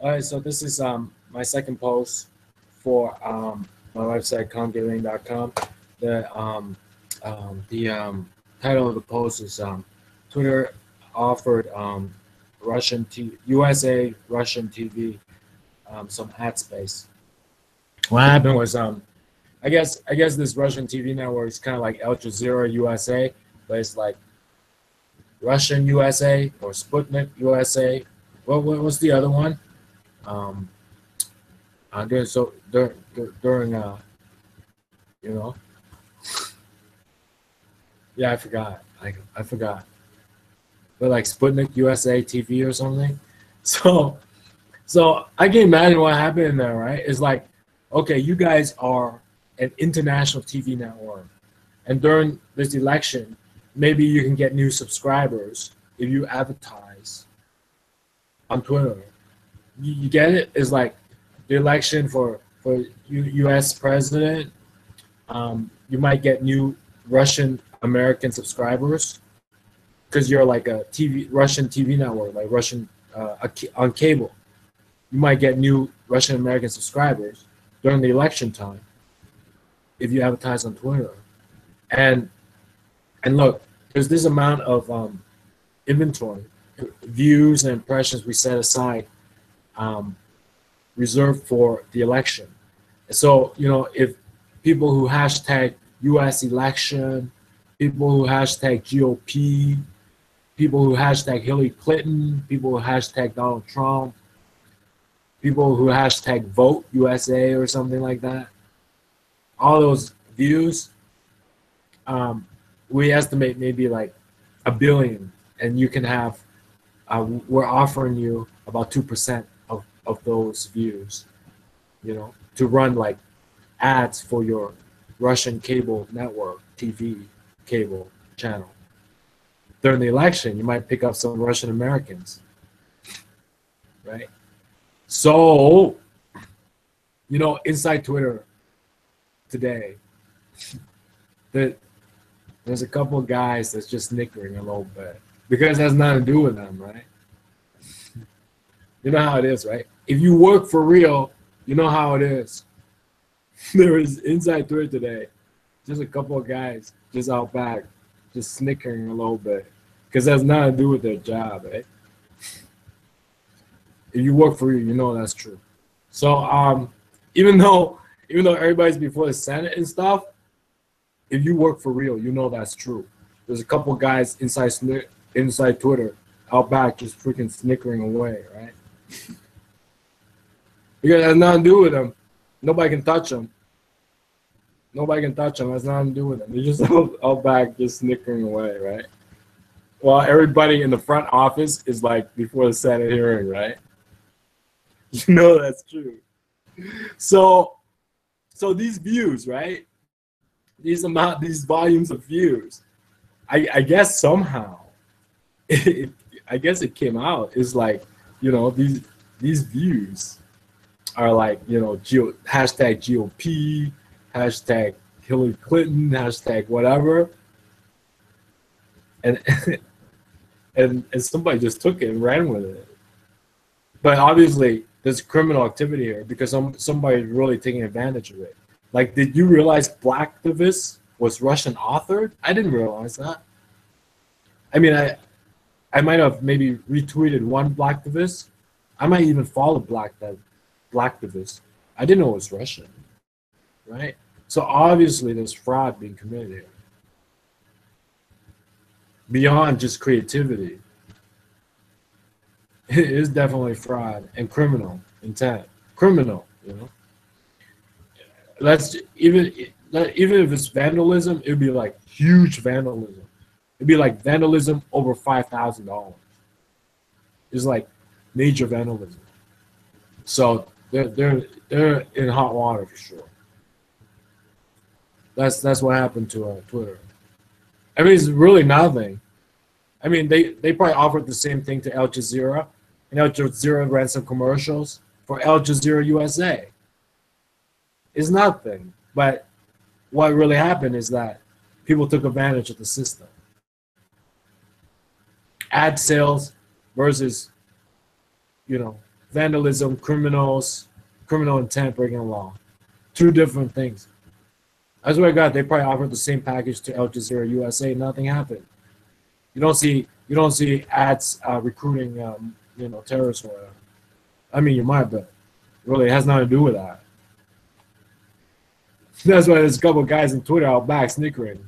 All right, so this is my second post for my website COMMGiving.com. The title of the post is Twitter offered USA Russian TV some ad space. What happened was I guess this Russian TV network is kind of like Al Jazeera USA, but it's like Russian USA or Sputnik USA. What's the other one? During you know, yeah, I forgot. I forgot. But like Sputnik USA TV or something. So I can imagine what happened in there, right? It's like, okay, you guys are an international TV network, and during this election, maybe you can get new subscribers if you advertise on Twitter. You get it? It's like the election for U.S. president. You might get new Russian American subscribers because you're like a Russian TV network, like Russian on cable. You might get new Russian American subscribers during the election time if you advertise on Twitter. And look, there's this amount of inventory, views and impressions we set aside, reserved for the election. So, you know, if people who hashtag US election, people who hashtag GOP, people who hashtag Hillary Clinton, people who hashtag Donald Trump, people who hashtag vote USA or something like that, all those views, we estimate maybe like 1 billion, and you can have, we're offering you about 2% of those views, you know, to run like ads for your Russian cable network, TV cable channel. During the election, you might pick up some Russian Americans, right? So, you know, inside Twitter today, there's a couple of guys that's just snickering a little bit because it has nothing to do with them, right? You know how it is, right? If you work for real, you know how it is. There is inside Twitter today, just a couple of guys just out back, just snickering a little bit because it has nothing to do with their job, right? If you work for real, you know that's true. So even though everybody's before the Senate and stuff, if you work for real, you know that's true. There's a couple guys inside Twitter out back just freaking snickering away, right? Because it has nothing to do with them. Nobody can touch them. Nobody can touch them. It has nothing to do with them. They're just out back just snickering away, right? While everybody in the front office is like before the Senate hearing, right? You know that's true. So these views, right? These volumes of views, I guess somehow, I guess it came out. It's like, you know, these views are like, you know, hashtag GOP, hashtag Hillary Clinton, hashtag whatever, and and somebody just took it and ran with it. But obviously, there's criminal activity here because somebody's really taking advantage of it. Like, did you realize Blacktivist was Russian authored? I didn't realize that. I mean, I might have maybe retweeted one Blacktivist. I might even follow Blacktivist. I didn't know it was Russian, right? So obviously there's fraud being committed here. Beyond just creativity. It is definitely fraud and criminal intent. Criminal, you know. Even if it's vandalism, it'd be like huge vandalism. It'd be like vandalism over $5,000. It's like major vandalism. So they're in hot water for sure. That's what happened to Twitter. I mean, it's really nothing. I mean, they probably offered the same thing to Al Jazeera, and Al Jazeera ran some commercials for Al Jazeera USA. It's nothing. But what really happened is that people took advantage of the system. Ad sales versus, you know, vandalism, criminal intent, breaking the law. Two different things. I swear to God, they probably offered the same package to Al Jazeera USA. Nothing happened. You don't see ads recruiting terrorists or whatever. I mean, you might, but really, it has nothing to do with that. That's why there's a couple of guys on Twitter out back snickering.